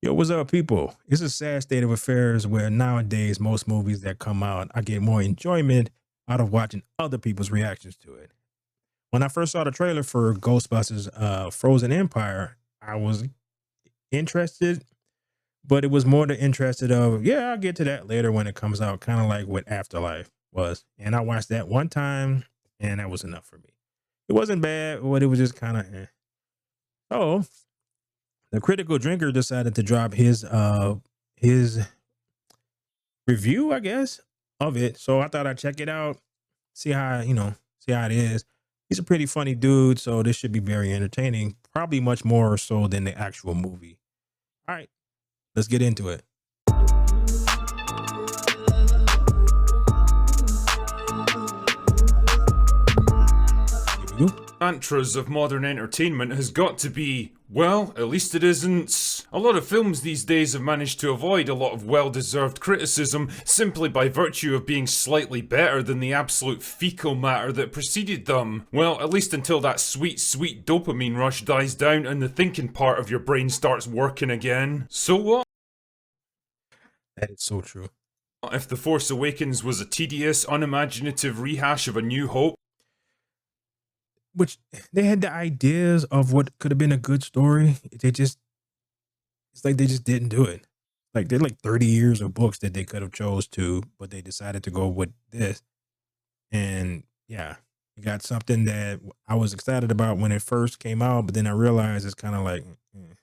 Yo, what's up, people? It's a sad state of affairs where nowadays most movies that come out, I get more enjoyment out of watching other people's reactions to it. When I first saw the trailer for Ghostbusters Frozen Empire, I was interested, but it was more the interested of, yeah, I'll get to that later when it comes out, kind of like what Afterlife was. And I watched that one time, and that was enough for me. It wasn't bad, but it was just kind of Oh, the critical drinker decided to drop his review, I guess, of it. So I thought I'd check it out, see how, see how it is. He's a pretty funny dude, so this should be very entertaining, probably much more so than the actual movie. All right, let's get into it. Here we go. Mantras of modern entertainment has got to be, well, at least it isn't. A lot of films these days have managed to avoid a lot of well-deserved criticism simply by virtue of being slightly better than the absolute fecal matter that preceded them. Well, at least until that sweet, sweet dopamine rush dies down and the thinking part of your brain starts working again. So what? That is so true. If The Force Awakens was a tedious, unimaginative rehash of A New Hope? Which they had the ideas of what could have been a good story. It's like they just didn't do it. Like they're like 30 years of books that they could have chose to, but they decided to go with this. And yeah, you got something that I was excited about when it first came out, but then I realized it's kind of like, eh.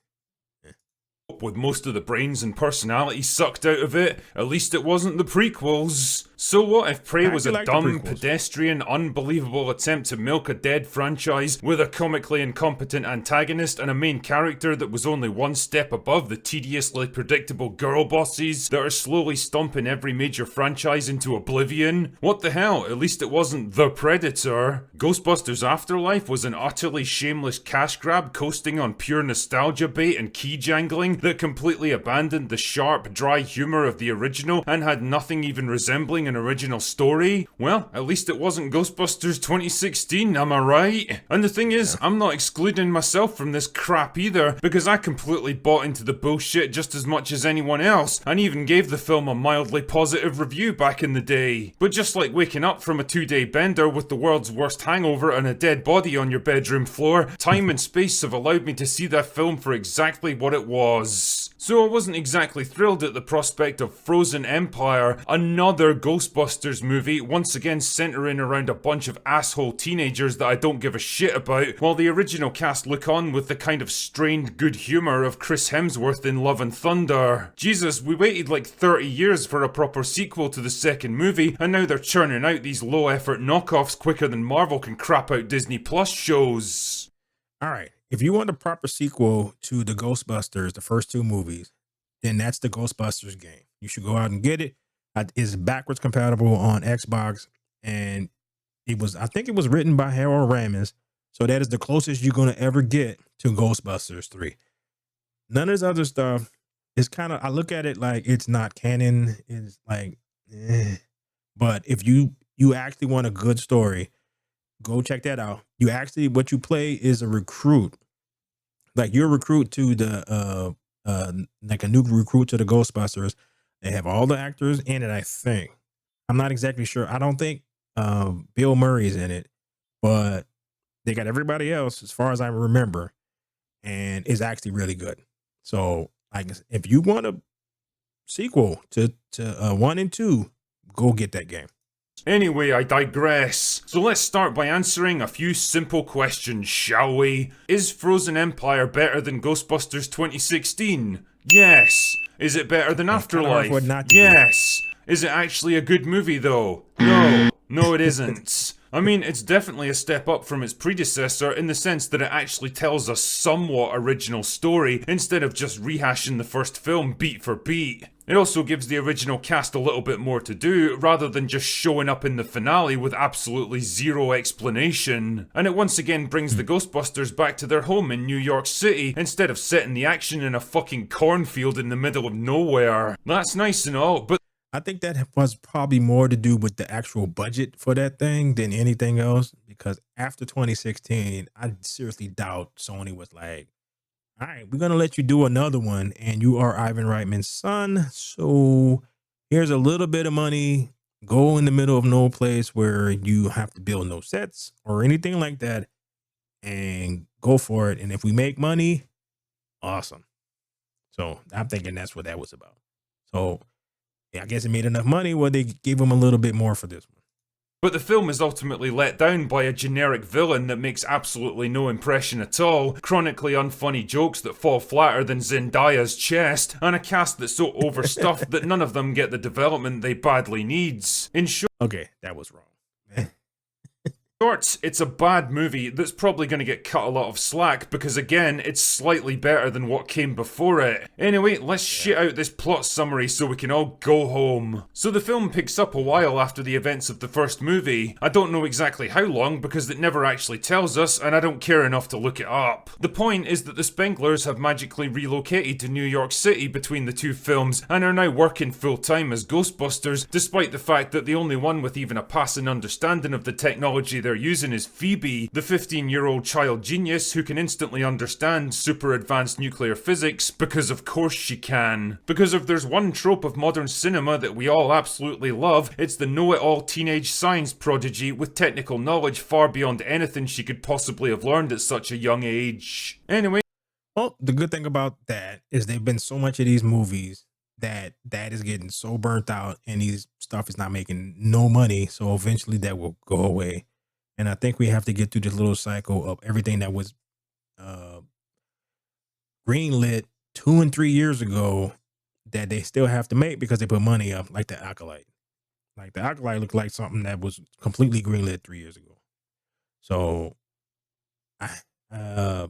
With most of the brains and personality sucked out of it, at least it wasn't the prequels. So what if Prey I was actually a like the dumb, prequels. pedestrian, unbelievable attempt to milk a dead franchise with a comically incompetent antagonist and a main character that was only one step above the tediously predictable girl bosses that are slowly stomping every major franchise into oblivion? What the hell, at least it wasn't The Predator. Ghostbusters Afterlife was an utterly shameless cash grab coasting on pure nostalgia bait and key jangling that completely abandoned the sharp, dry humour of the original and had nothing even resembling an original story. Well, at least it wasn't Ghostbusters 2016, am I right? And the thing is, I'm not excluding myself from this crap either, because I completely bought into the bullshit just as much as anyone else, and even gave the film a mildly positive review back in the day. But just like waking up from a 2-day bender with the world's worst hangover and a dead body on your bedroom floor, time and space have allowed me to see that film for exactly what it was. So I wasn't exactly thrilled at the prospect of Frozen Empire, another Ghostbusters movie, once again centering around a bunch of asshole teenagers that I don't give a shit about, while the original cast look on with the kind of strained good humour of Chris Hemsworth in Love and Thunder. Jesus, we waited like 30 years for a proper sequel to the second movie, and now they're churning out these low-effort knockoffs quicker than Marvel can crap out Disney Plus shows. All right. If you want a proper sequel to the Ghostbusters, the first two movies, then that's the Ghostbusters game. You should go out and get it. It's backwards compatible on Xbox, and I think it was written by Harold Ramis. So that is the closest you're going to ever get to Ghostbusters 3. None of this other stuff is kind of, I look at it like it's not canon. It's like, but if you actually want a good story, go check that out. What you play is a recruit. Like you're a recruit to like a new recruit to the Ghostbusters. They have all the actors in it, I think. I'm not exactly sure. I don't think Bill Murray's in it, but they got everybody else as far as I remember, and it's actually really good. So I guess if you want a sequel to 1 and 2, go get that game. Anyway, I digress. So let's start by answering a few simple questions, shall we? Is Frozen Empire better than Ghostbusters 2016? Yes. Is it better than Afterlife? Yes. Is it actually a good movie though? No. No, it isn't. I mean, it's definitely a step up from its predecessor in the sense that it actually tells a somewhat original story instead of just rehashing the first film beat for beat. It also gives the original cast a little bit more to do, rather than just showing up in the finale with absolutely zero explanation. And it once again brings the Ghostbusters back to their home in New York City, instead of setting the action in a fucking cornfield in the middle of nowhere. That's nice and all, but I think that was probably more to do with the actual budget for that thing than anything else. Because after 2016, I seriously doubt Sony was like, All right, we're gonna let you do another one, and you are Ivan Reitman's son. So here's a little bit of money. Go in the middle of no place where you have to build no sets or anything like that, and go for it. And if we make money, awesome. So I'm thinking that's what that was about. So yeah, I guess it made enough money where they gave him a little bit more for this one. But the film is ultimately let down by a generic villain that makes absolutely no impression at all, chronically unfunny jokes that fall flatter than Zendaya's chest, and a cast that's so overstuffed that none of them get the development they badly needs. In short, Okay, that was wrong. it's a bad movie that's probably going to get cut a lot of slack because, again, it's slightly better than what came before it. Anyway, let's shit out this plot summary so we can all go home. So the film picks up a while after the events of the first movie. I don't know exactly how long because it never actually tells us, and I don't care enough to look it up. The point is that the Spenglers have magically relocated to New York City between the two films and are now working full-time as Ghostbusters, despite the fact that the only one with even a passing understanding of the technology they're using is Phoebe, the 15-year-old child genius who can instantly understand super advanced nuclear physics because of course she can. Because if there's one trope of modern cinema that we all absolutely love, it's the know-it-all teenage science prodigy with technical knowledge far beyond anything she could possibly have learned at such a young age. Anyway, Well, the good thing about that is there've been so much of these movies that is getting so burnt out, and these stuff is not making no money. So eventually that will go away. And I think we have to get through this little cycle of everything that was uh, greenlit 2 and 3 years ago that they still have to make because they put money up, like the Acolyte. Like the Acolyte looked like something that was completely greenlit 3 years ago. So I, uh,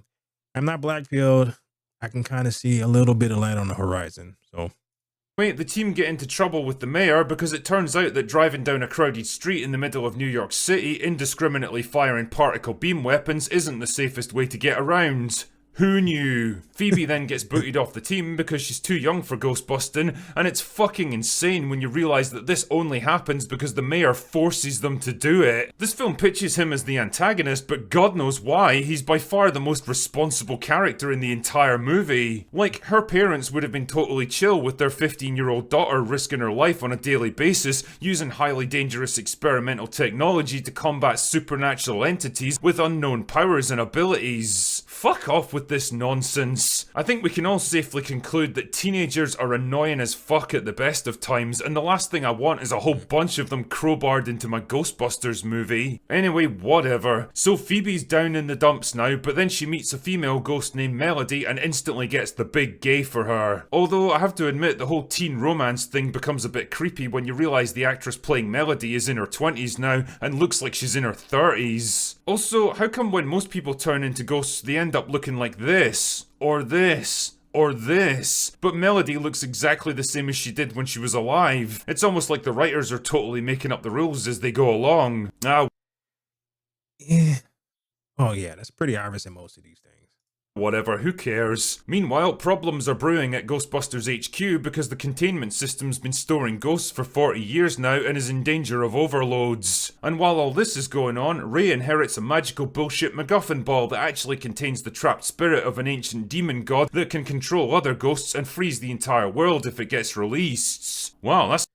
I'm not black pilled. I can kind of see a little bit of light on the horizon. So the team get into trouble with the mayor because it turns out that driving down a crowded street in the middle of New York City, indiscriminately firing particle beam weapons isn't the safest way to get around. Who knew? Phoebe then gets booted off the team because she's too young for Ghostbusting, and it's fucking insane when you realise that this only happens because the mayor forces them to do it. This film pitches him as the antagonist, but God knows why, he's by far the most responsible character in the entire movie. Like, her parents would have been totally chill with their 15-year-old daughter risking her life on a daily basis, using highly dangerous experimental technology to combat supernatural entities with unknown powers and abilities. Fuck off with this nonsense. I think we can all safely conclude that teenagers are annoying as fuck at the best of times, and the last thing I want is a whole bunch of them crowbarred into my Ghostbusters movie. Anyway, whatever. So Phoebe's down in the dumps now, but then she meets a female ghost named Melody and instantly gets the big gay for her. Although I have to admit the whole teen romance thing becomes a bit creepy when you realise the actress playing Melody is in her 20s now and looks like she's in her 30s. Also, how come when most people turn into ghosts they end up looking like this, or this, or this? But Melody looks exactly the same as she did when she was alive. It's almost like the writers are totally making up the rules as they go along. yeah. Oh yeah, that's pretty obvious in most of these things. Whatever, who cares? Meanwhile, problems are brewing at Ghostbusters HQ because the containment system's been storing ghosts for 40 years now and is in danger of overloads. And while all this is going on, Ray inherits a magical bullshit MacGuffin ball that actually contains the trapped spirit of an ancient demon god that can control other ghosts and freeze the entire world if it gets released. Wow, that's...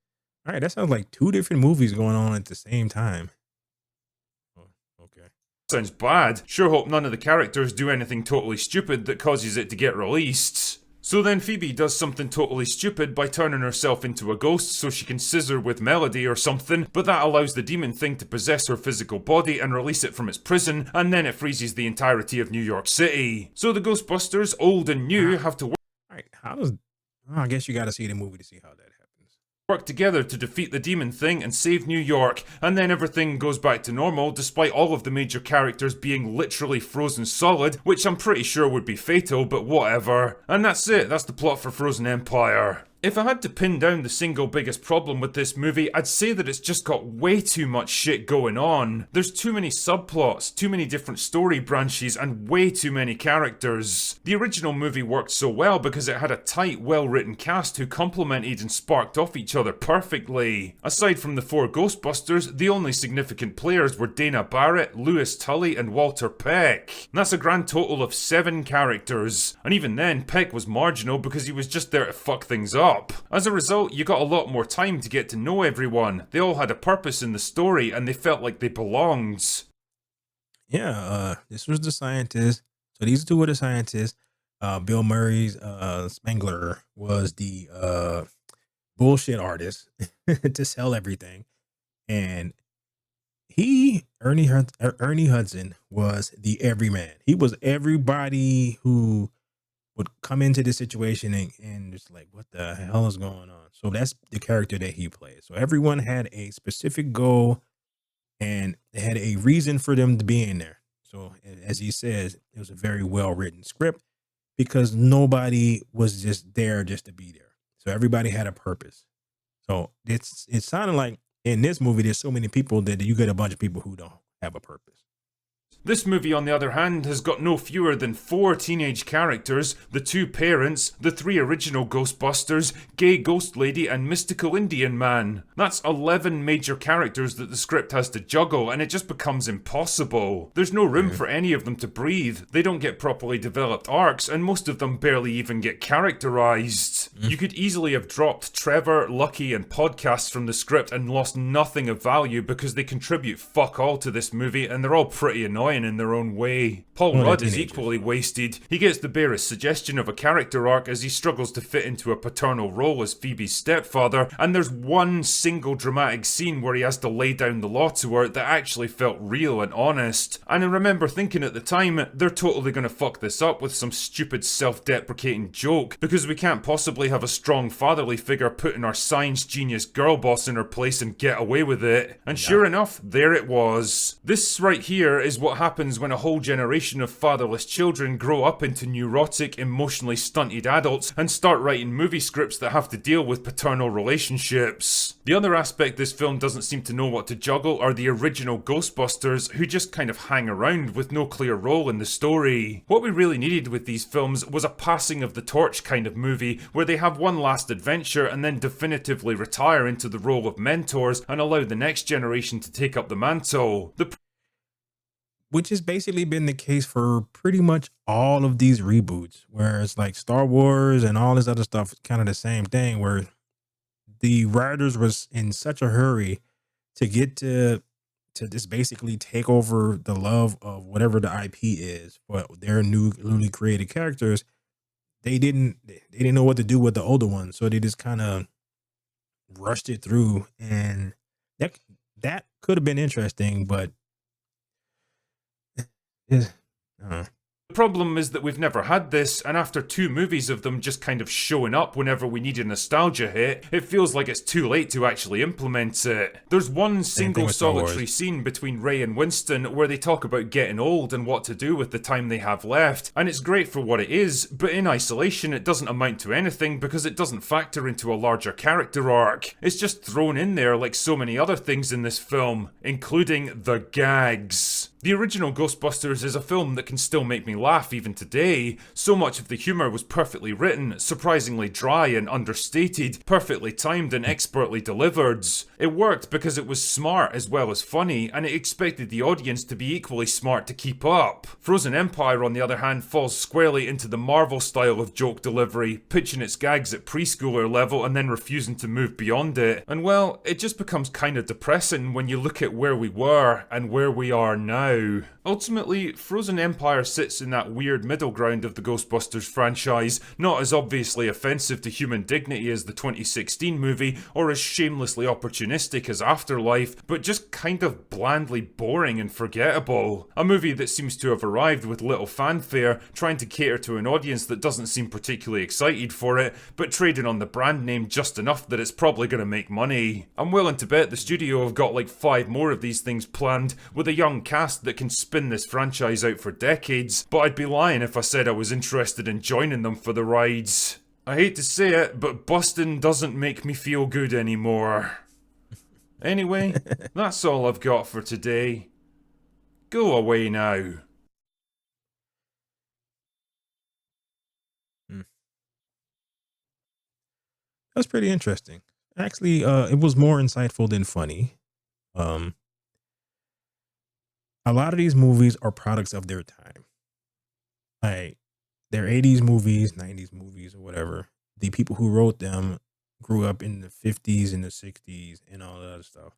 Alright, that sounds like 2 different movies going on at the same time. Oh, okay. Sounds bad. Sure hope none of the characters do anything totally stupid that causes it to get released. So then Phoebe does something totally stupid by turning herself into a ghost so she can scissor with Melody or something, but that allows the demon thing to possess her physical body and release it from its prison, and then it freezes the entirety of New York City. So the Ghostbusters, old and new, have to Alright, how does... Oh, I guess you gotta see the movie to see how that happens. work together to defeat the demon thing and save New York, and then everything goes back to normal despite all of the major characters being literally frozen solid, which I'm pretty sure would be fatal, but whatever. And that's it, that's the plot for Frozen Empire. If I had to pin down the single biggest problem with this movie, I'd say that it's just got way too much shit going on. There's too many subplots, too many different story branches, and way too many characters. The original movie worked so well because it had a tight, well-written cast who complemented and sparked off each other perfectly. Aside from the 4 Ghostbusters, the only significant players were Dana Barrett, Lewis Tully, and Walter Peck. And that's a grand total of 7 characters. And even then, Peck was marginal because he was just there to fuck things up. As a result, you got a lot more time to get to know everyone. They all had a purpose in the story and they felt like they belonged. Yeah, this was the scientist. So these two were the scientists. Bill Murray's Spangler was the bullshit artist to sell everything. And Ernie Hudson was the everyman. He was everybody who would come into this situation and just like, what the hell is going on? So that's the character that he played. So everyone had a specific goal and they had a reason for them to be in there. So as he says, it was a very well written script because nobody was just there just to be there. So everybody had a purpose. So it sounded like in this movie, there's so many people that you get a bunch of people who don't have a purpose. This movie, on the other hand, has got no fewer than 4 teenage characters, the 2 parents, the 3 original Ghostbusters, gay ghost lady, and mystical Indian man. That's 11 major characters that the script has to juggle, and it just becomes impossible. There's no room for any of them to breathe. They don't get properly developed arcs, and most of them barely even get characterized. You could easily have dropped Trevor, Lucky, and Podcasts from the script and lost nothing of value because they contribute fuck all to this movie, and they're all pretty annoying in their own way. Paul Rudd is equally wasted. He gets the barest suggestion of a character arc as he struggles to fit into a paternal role as Phoebe's stepfather, and there's one single dramatic scene where he has to lay down the law to her that actually felt real and honest. And I remember thinking at the time, they're totally gonna fuck this up with some stupid self-deprecating joke, because we can't possibly have a strong fatherly figure putting our science genius girl boss in her place and get away with it. And sure enough, there it was. This right here is what happens when a whole generation of fatherless children grow up into neurotic, emotionally stunted adults and start writing movie scripts that have to deal with paternal relationships. The other aspect this film doesn't seem to know what to juggle are the original Ghostbusters, who just kind of hang around with no clear role in the story. What we really needed with these films was a passing of the torch kind of movie, where they have one last adventure and then definitively retire into the role of mentors and allow the next generation to take up the mantle. Which has basically been the case for pretty much all of these reboots, where it's like Star Wars and all this other stuff is kind of the same thing, where the writers was in such a hurry to get to just basically take over the love of whatever the IP is for their newly created characters. They didn't know what to do with the older ones, so they just kind of rushed it through, and that could have been interesting, but yeah. The problem is that we've never had this, and after 2 movies of them just kind of showing up whenever we need a nostalgia hit, it feels like it's too late to actually implement it. There's one single solitary scene between Ray and Winston where they talk about getting old and what to do with the time they have left, and it's great for what it is, but in isolation it doesn't amount to anything because it doesn't factor into a larger character arc. It's just thrown in there like so many other things in this film, including the gags. The original Ghostbusters is a film that can still make me laugh even today. So much of the humour was perfectly written, surprisingly dry and understated, perfectly timed and expertly delivered. It worked because it was smart as well as funny, and it expected the audience to be equally smart to keep up. Frozen Empire, on the other hand, falls squarely into the Marvel style of joke delivery, pitching its gags at preschooler level and then refusing to move beyond it. And well, it just becomes kinda depressing when you look at where we were and where we are now. Ultimately, Frozen Empire sits in that weird middle ground of the Ghostbusters franchise, not as obviously offensive to human dignity as the 2016 movie, or as shamelessly opportunistic as Afterlife, but just kind of blandly boring and forgettable. A movie that seems to have arrived with little fanfare, trying to cater to an audience that doesn't seem particularly excited for it, but trading on the brand name just enough that it's probably going to make money. I'm willing to bet the studio have got like 5 more of these things planned, with a young cast that can spin this franchise out for decades, but I'd be lying if I said I was interested in joining them for the rides. I hate to say it, but busting doesn't make me feel good anymore. Anyway, that's all I've got for today. Go away now. Mm. That's pretty interesting. Actually, it was more insightful than funny. Um, a lot of these movies are products of their time. Like they're 80s movies, 90s movies, or whatever. The people who wrote them grew up in the 50s and the 60s and all that other stuff.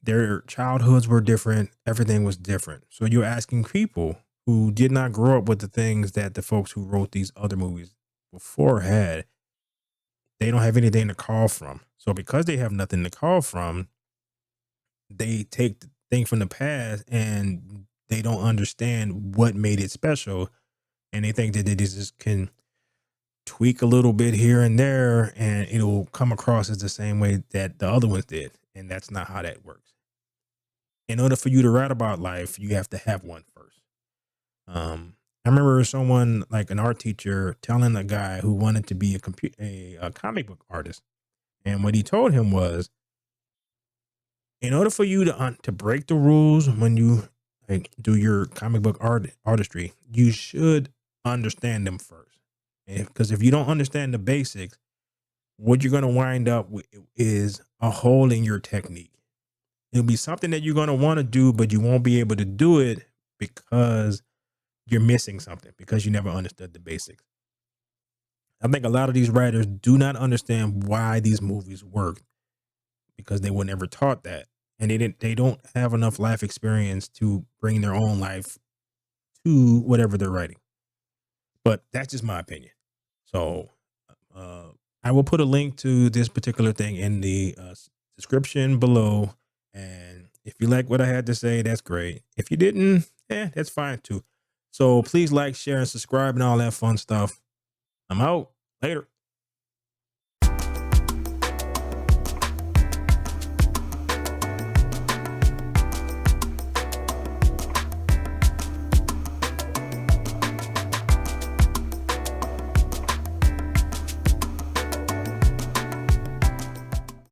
Their childhoods were different. Everything was different. So you're asking people who did not grow up with the things that the folks who wrote these other movies before had, they don't have anything to call from. So because they have nothing to call from, they take the thing from the past and they don't understand what made it special. And they think that they just can tweak a little bit here and there and it'll come across as the same way that the other ones did. And that's not how that works. In order for you to write about life, you have to have one first. I remember someone like an art teacher telling a guy who wanted to be a comic book artist, and what he told him was, in order for you to break the rules when you like do your comic book artistry, you should understand them first. Because if you don't understand the basics, what you're going to wind up with is a hole in your technique. It'll be something that you're going to want to do, but you won't be able to do it because you're missing something because you never understood the basics. I think a lot of these writers do not understand why these movies work because they were never taught that. And they don't have enough life experience to bring their own life to whatever they're writing. But that's just my opinion. So uh, I will put a link to this particular thing in the description below. And if you like what I had to say, that's great. If you didn't, that's fine too. So please like, share, and subscribe and all that fun stuff. I'm out. Later.